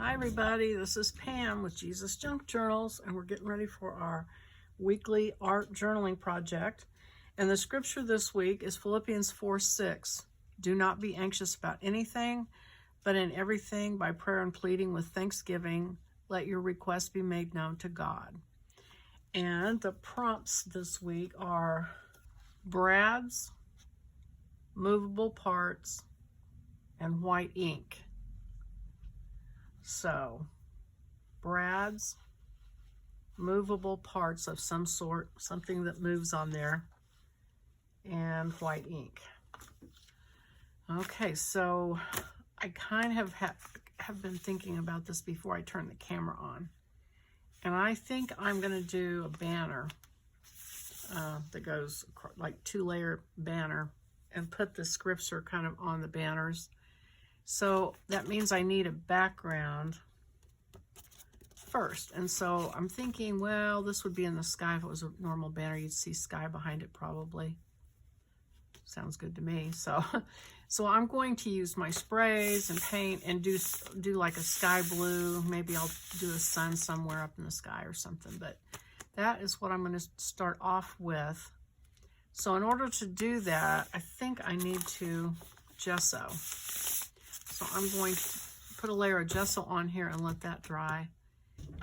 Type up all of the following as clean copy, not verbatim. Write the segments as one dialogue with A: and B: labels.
A: Hi everybody, this is Pam with Jesus Junk Journals, and we're getting ready for our weekly art journaling project. And the scripture this week is Philippians 4:6. Do not be anxious about anything, but in everything by prayer and pleading with thanksgiving, let your requests be made known to God. And the prompts this week are brads, movable parts, and white ink. So, brads, movable parts of some sort, something that moves on there, and white ink. Okay, so I kind of have been thinking about this before I turn the camera on. And I think I'm going to do a banner that goes like 2-layer banner and put the scripture kind of on the banners. So that means I need a background first. And so I'm thinking, well, this would be in the sky. If it was a normal banner, you'd see sky behind it probably. Sounds good to me. So I'm going to use my sprays and paint and do like a sky blue. Maybe I'll do a sun somewhere up in the sky or something. But that is what I'm going to start off with. So in order to do that, I think I need to gesso. So I'm going to put a layer of gesso on here and let that dry.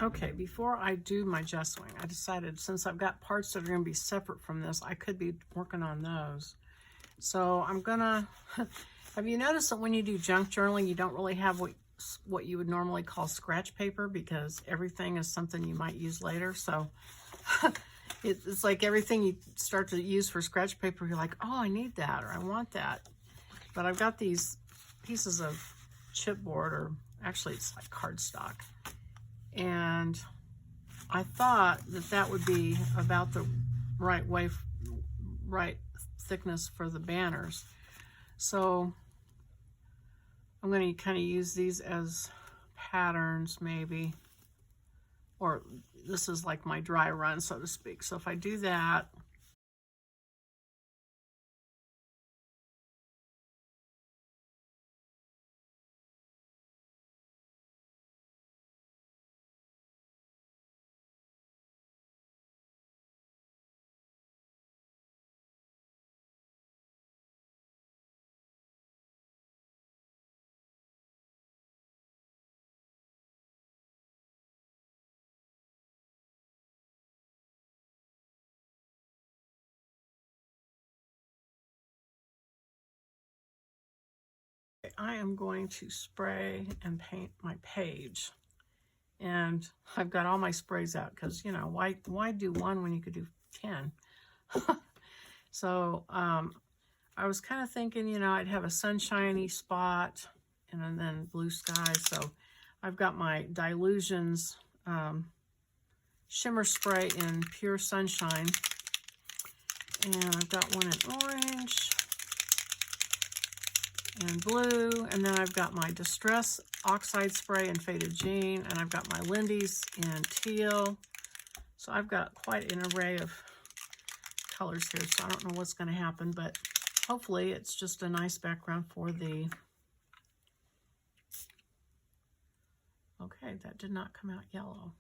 A: Okay, before I do my gessoing, I decided since I've got parts that are going to be separate from this, I could be working on those. So I'm gonna, have you noticed that when you do junk journaling, you don't really have what you would normally call scratch paper, because everything is something you might use later. So it's like everything you start to use for scratch paper, you're like, oh, I need that, or I want that. But I've got these pieces of chipboard, or actually it's like cardstock. And I thought that would be about the right thickness for the banners. So I'm going to kind of use these as patterns maybe, or this is like my dry run, so to speak. So if I do that, I am going to spray and paint my page. And I've got all my sprays out because, you know, why do one when you could do 10? So I was kind of thinking, you know, I'd have a sunshiny spot and then blue sky. So I've got my Dilutions shimmer spray in Pure Sunshine. And I've got one in orange and blue, and then I've got my Distress Oxide Spray in Faded Jean, and I've got my Lindy's in teal. So I've got quite an array of colors here, so I don't know what's going to happen, but hopefully it's just a nice background for the... Okay, that did not come out yellow.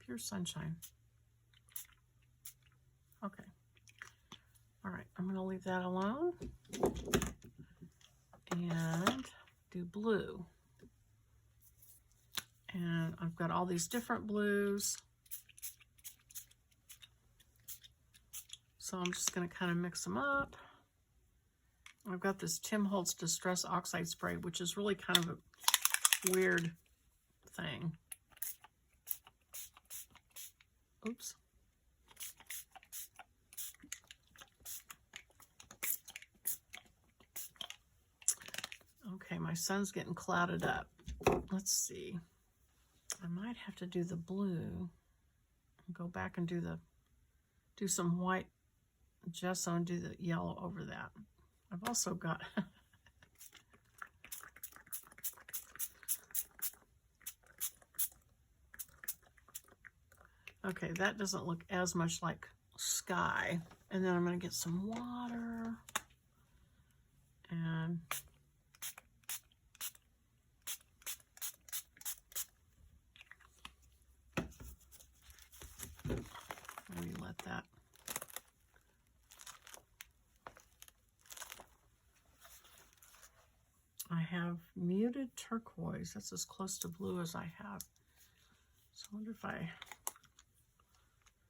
A: Pure Sunshine. Okay. All right, I'm going to leave that alone. And do blue. And I've got all these different blues. So I'm just going to kind of mix them up. I've got this Tim Holtz Distress Oxide Spray, which is really kind of a weird thing. Oops. Okay, my sun's getting clouded up. Let's see. I might have to do the blue and go back and do some white gesso and do the yellow over that. I've also got okay, that doesn't look as much like sky. And then I'm going to get some water and have muted turquoise. That's as close to blue as I have. So I wonder if I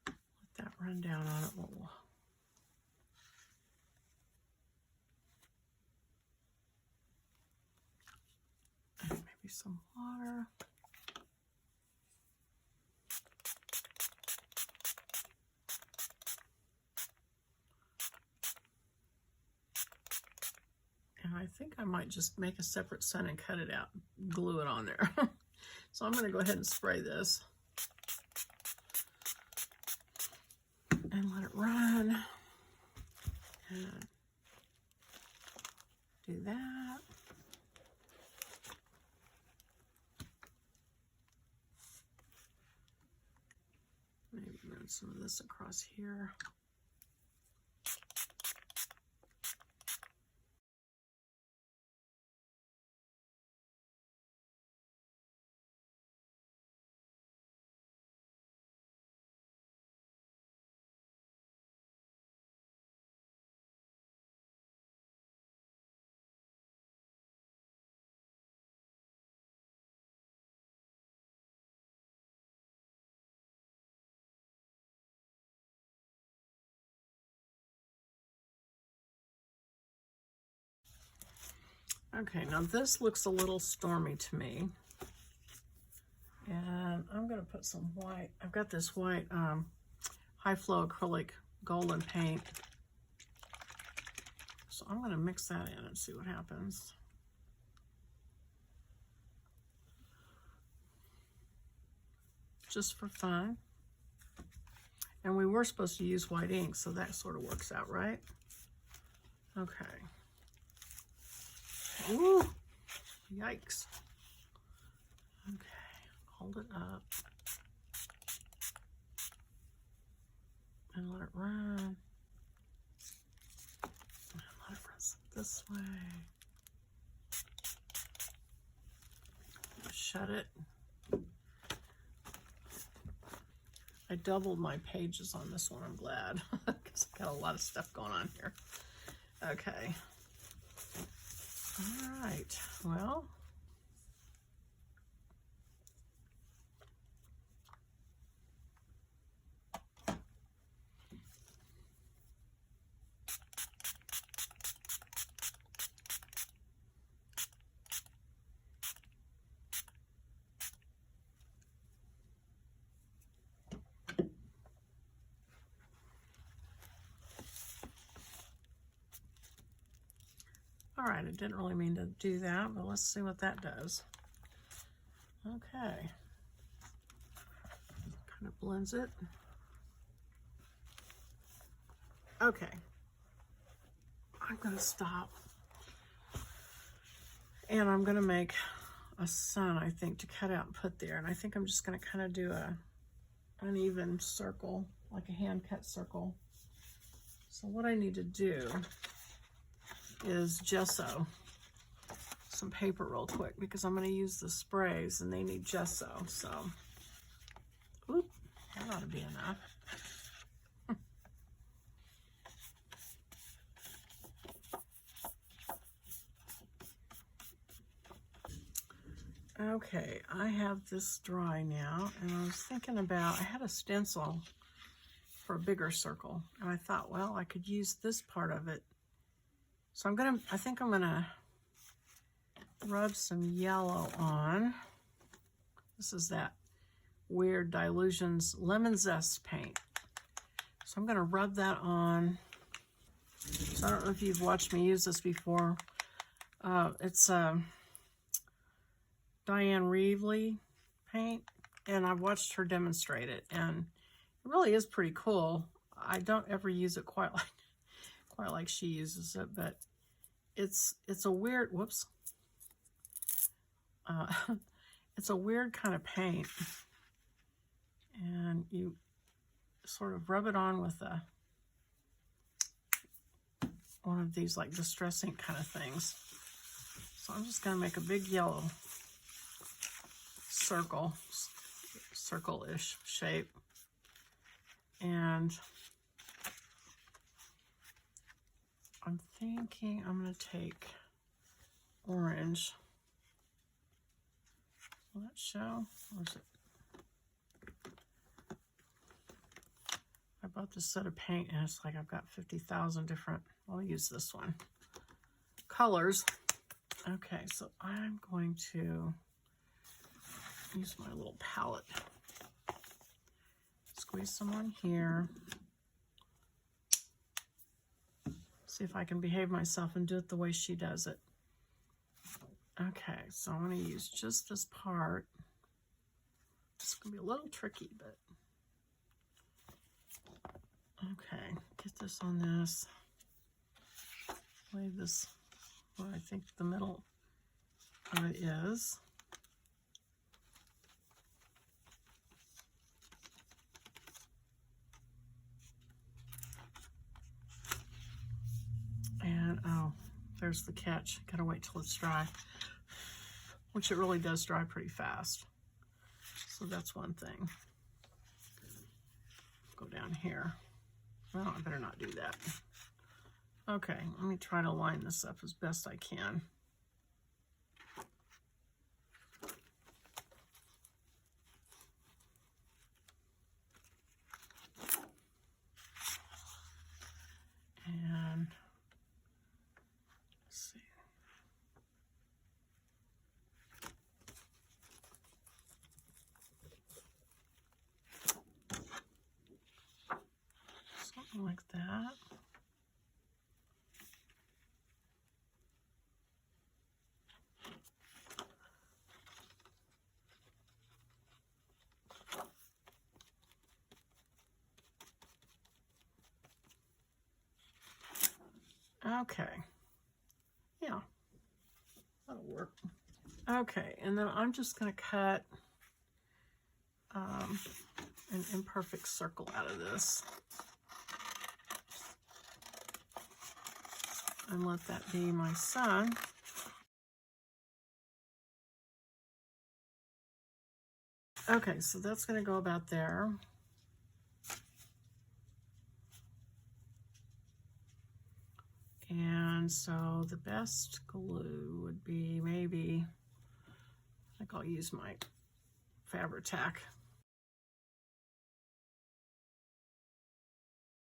A: let that run down on it. And maybe some water. And I think I might just make a separate sun and cut it out, glue it on there. So I'm going to go ahead and spray this and let it run and do that. Maybe run some of this across here. Okay, now this looks a little stormy to me. And I'm going to put some white. I've got this white high flow acrylic golden paint. So I'm going to mix that in and see what happens. Just for fun. And we were supposed to use white ink, so that sort of works out, right? Okay. Ooh, yikes. Okay, hold it up and let it run. And let it run this way. Shut it. I doubled my pages on this one, I'm glad, because I've got a lot of stuff going on here. Okay. All right, well. All right, I didn't really mean to do that, but let's see what that does. Okay. Kind of blends it. Okay. I'm going to stop. And I'm going to make a sun, I think, to cut out and put there. And I think I'm just going to kind of do a uneven circle, like a hand-cut circle. So what I need to do is gesso some paper real quick because I'm going to use the sprays and they need gesso. So, oop, that ought to be enough. Okay, I have this dry now, and I was thinking about, I had a stencil for a bigger circle, and I thought, well, I could use this part of it. So I think I'm gonna rub some yellow on. This is that weird Dilutions lemon zest paint. So I'm gonna rub that on. So I don't know if you've watched me use this before. It's Diane Reevely paint, and I've watched her demonstrate it, and it really is pretty cool. I don't ever use it quite like she uses it, but it's a weird, whoops, it's a weird kind of paint, and you sort of rub it on with one of these like distress ink kind of things. So I'm just going to make a big yellow circle-ish shape, and I'm thinking I'm going to take orange Will that show? Or is it? I bought this set of paint and it's like I've got 50,000 different, I'll use this one, colors. Okay, so I'm going to use my little palette. Squeeze some on here. See if I can behave myself and do it the way she does it. Okay, so I'm going to use just this part. It's going to be a little tricky, but okay, get this on this. Lay this where I think the middle of it is. And oh, there's the catch. Gotta wait till it's dry, which it really does dry pretty fast. So that's one thing. Go down here. Well, I better not do that. Okay, let me try to line this up as best I can. And let's see. Something like that. Okay, yeah, that'll work. Okay, and then I'm just going to cut an imperfect circle out of this and let that be my sun. Okay, so that's going to go about there. And so the best glue would be maybe, I think I'll use my Fabri-Tac.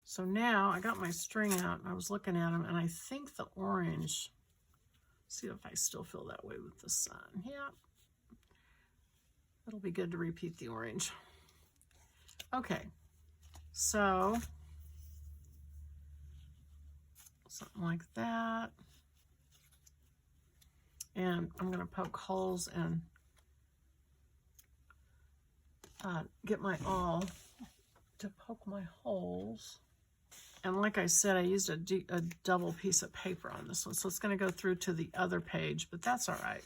A: So now I got my string out and I was looking at them and I think the orange, see if I still feel that way with the sun. Yeah, it'll be good to repeat the orange. Okay, so something like that. And I'm going to poke holes and get my awl to poke my holes. And like I said, I used a double piece of paper on this one, so it's going to go through to the other page, but that's all right.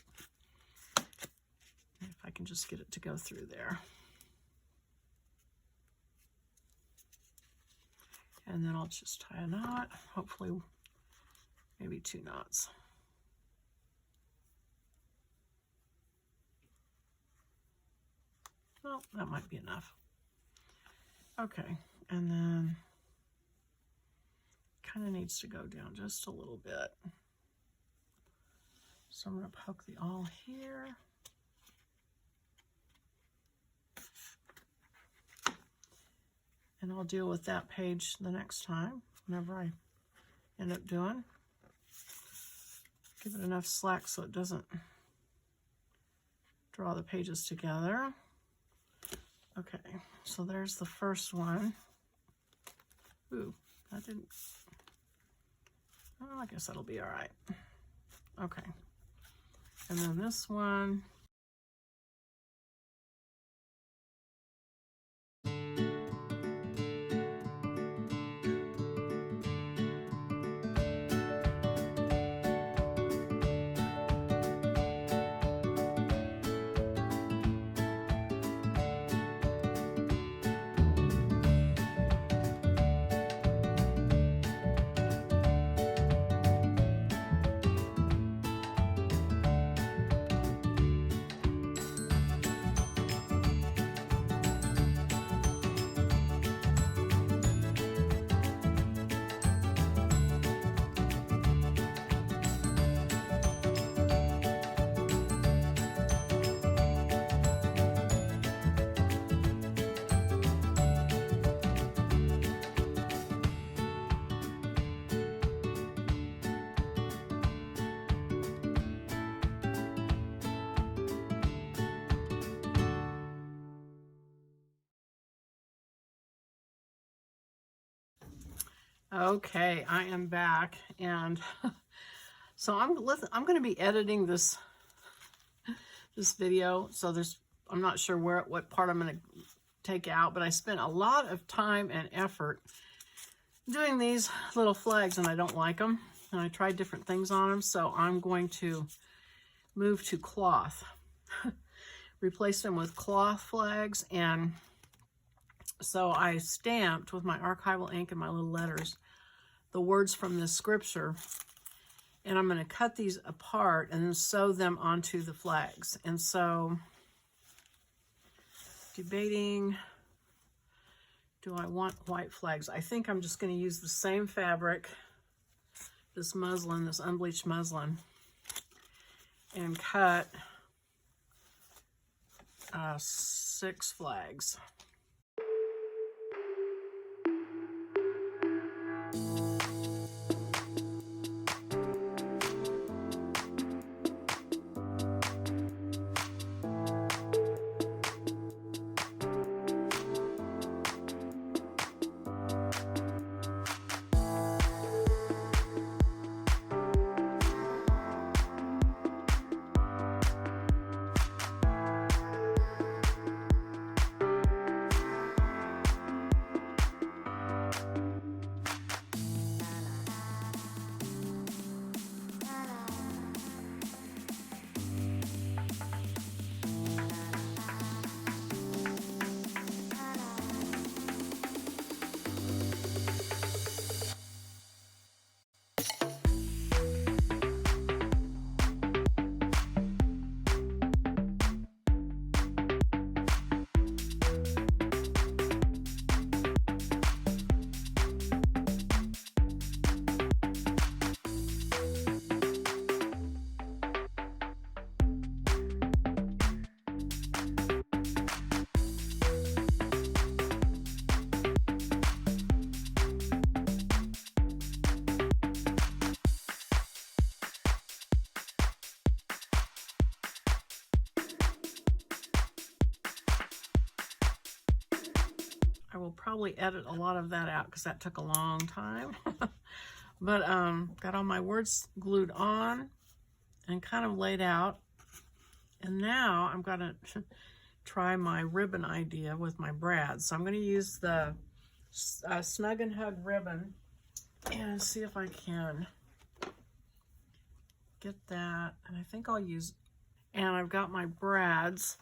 A: If I can just get it to go through there. And then I'll just tie a knot, hopefully maybe 2 knots. Well, that might be enough. Okay, and then kind of needs to go down just a little bit. So I'm going to poke the awl here. And I'll deal with that page the next time, whenever I end up doing. Give it enough slack so it doesn't draw the pages together. Okay, so there's the first one. Ooh, that didn't, oh, I guess that'll be all right. Okay, and then this one. Okay, I am back, and so I'm going to be editing this video. So I'm not sure what part I'm going to take out, but I spent a lot of time and effort doing these little flags, and I don't like them. And I tried different things on them, so I'm going to move to cloth. Replace them with cloth flags, and so I stamped with my archival ink and my little letters the words from this scripture, and I'm going to cut these apart and then sew them onto the flags. And so, debating, do I want white flags? I think I'm just going to use the same fabric, this muslin, this unbleached muslin, and cut 6 flags. I will probably edit a lot of that out because that took a long time. But got all my words glued on and kind of laid out. And now I'm going to try my ribbon idea with my brads. So I'm going to use the Snug and Hug ribbon and see if I can get that. And I think I'll use, and I've got my brads,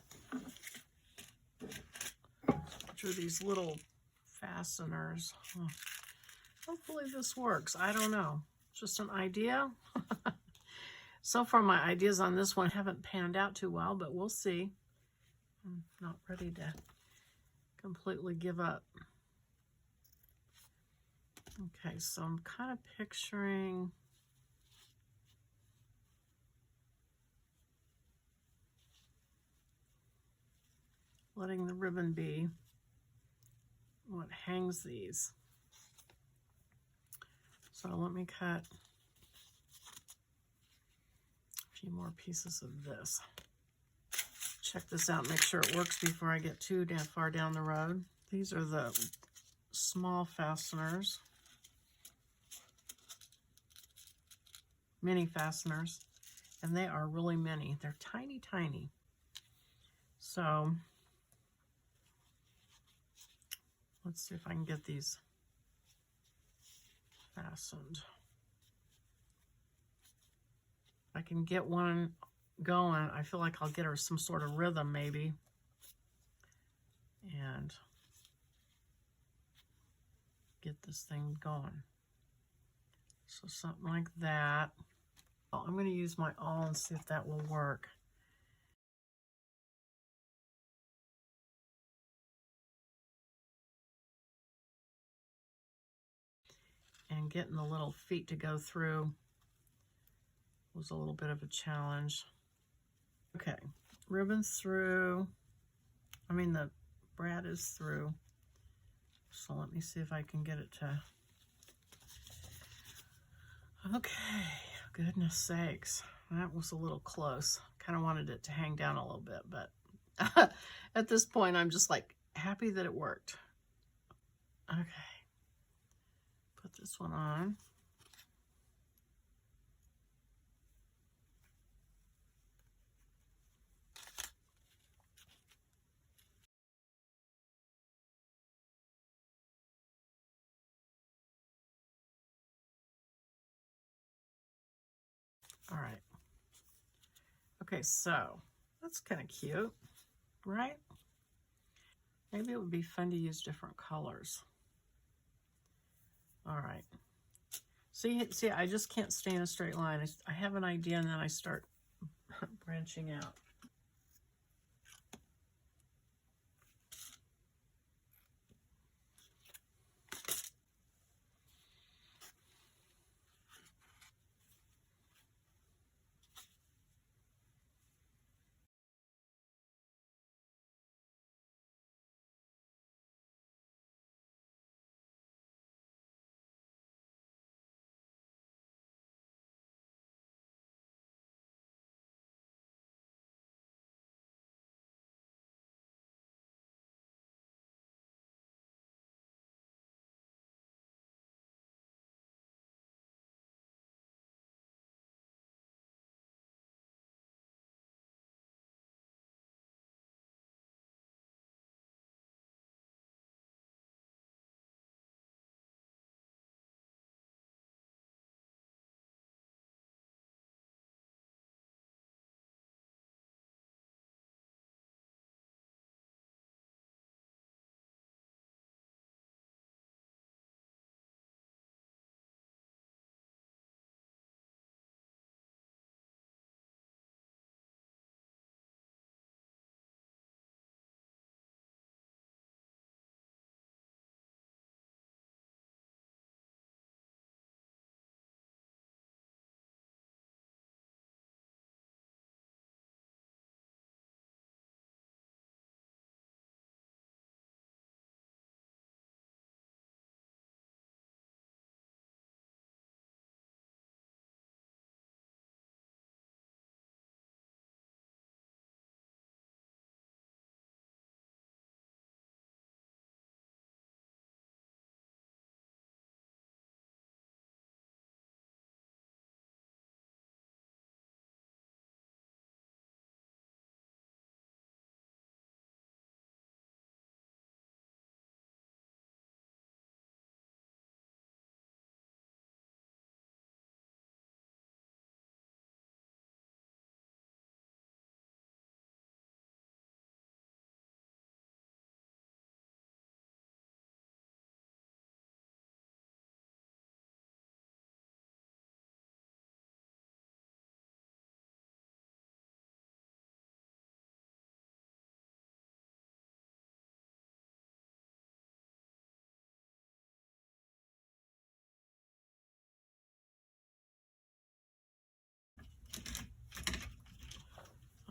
A: which are these little fasteners. Hopefully this works. I don't know. Just an idea. So far my ideas on this one haven't panned out too well, but we'll see. I'm not ready to completely give up. Okay, so I'm kind of picturing letting the ribbon be what hangs these. So let me cut a few more pieces of this. Check this out, make sure it works before I get too far down the road. These are the small fasteners, mini fasteners, and they are really mini. They're tiny, tiny. So let's see if I can get these fastened. If I can get one going, I feel like I'll get her some sort of rhythm maybe. And get this thing going. So something like that. I'm going to use my awl and see if that will work. And getting the little feet to go through was a little bit of a challenge. Okay, ribbon's through. I mean, the brad is through. So let me see if I can get it to... Okay, goodness sakes. That was a little close. Kind of wanted it to hang down a little bit, but at this point, I'm just like happy that it worked. Okay. put this one on. All right. Okay, so that's kind of cute, right? Maybe it would be fun to use different colors. All right. See, I just can't stay in a straight line. I have an idea and then I start branching out.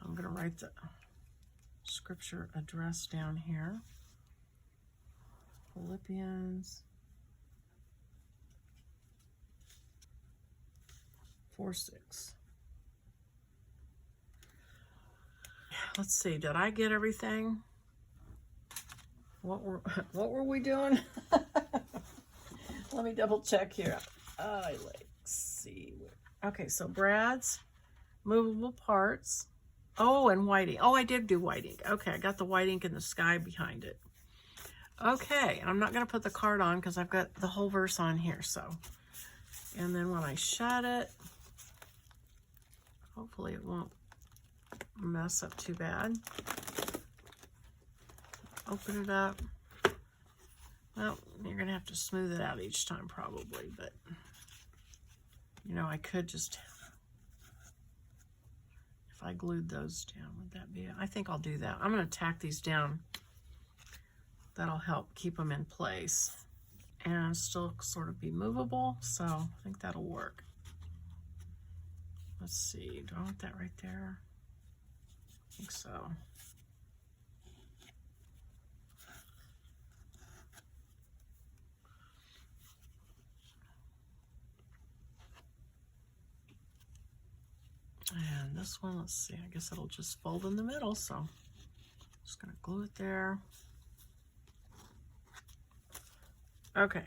A: I'm going to write the scripture address down here. Philippians 4:6. Let's see, did I get everything? What were we doing? Let me double check here. Let's see. Okay, so Brad's movable parts. Oh, and white ink. Oh, I did do white ink. Okay, I got the white ink in the sky behind it. Okay, and I'm not going to put the card on because I've got the whole verse on here. So, and then when I shut it, hopefully it won't mess up too bad. Open it up. Well, you're going to have to smooth it out each time probably, but you know, I could just, if I glued those down, would that be it? I think I'll do that. I'm going to tack these down. That'll help keep them in place and still sort of be movable, so I think that'll work. Let's see, do I want that right there? I think so. And this one, let's see, I guess it'll just fold in the middle, so I'm just gonna glue it there. Okay,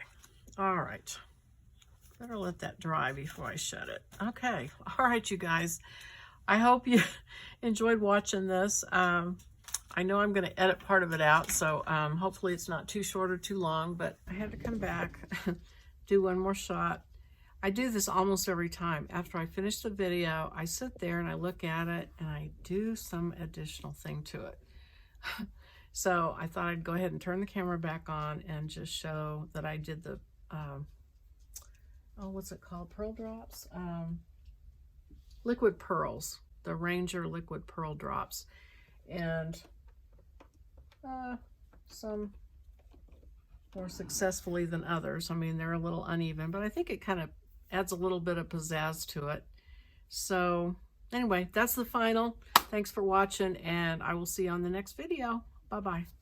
A: all right. Better let that dry before I shut it. Okay. All right, you guys. I hope you enjoyed watching this. I know I'm going to edit part of it out, so hopefully it's not too short or too long, but I had to come back, do one more shot. I do this almost every time. After I finish the video, I sit there and I look at it and I do some additional thing to it. So I thought I'd go ahead and turn the camera back on and just show that I did the, oh, what's it called? Pearl drops? Liquid pearls, the Ranger liquid pearl drops. And some more successfully than others. I mean, they're a little uneven, but I think it kind of adds a little bit of pizzazz to it. So anyway, that's the final. Thanks for watching, and I will see you on the next video. Bye-bye.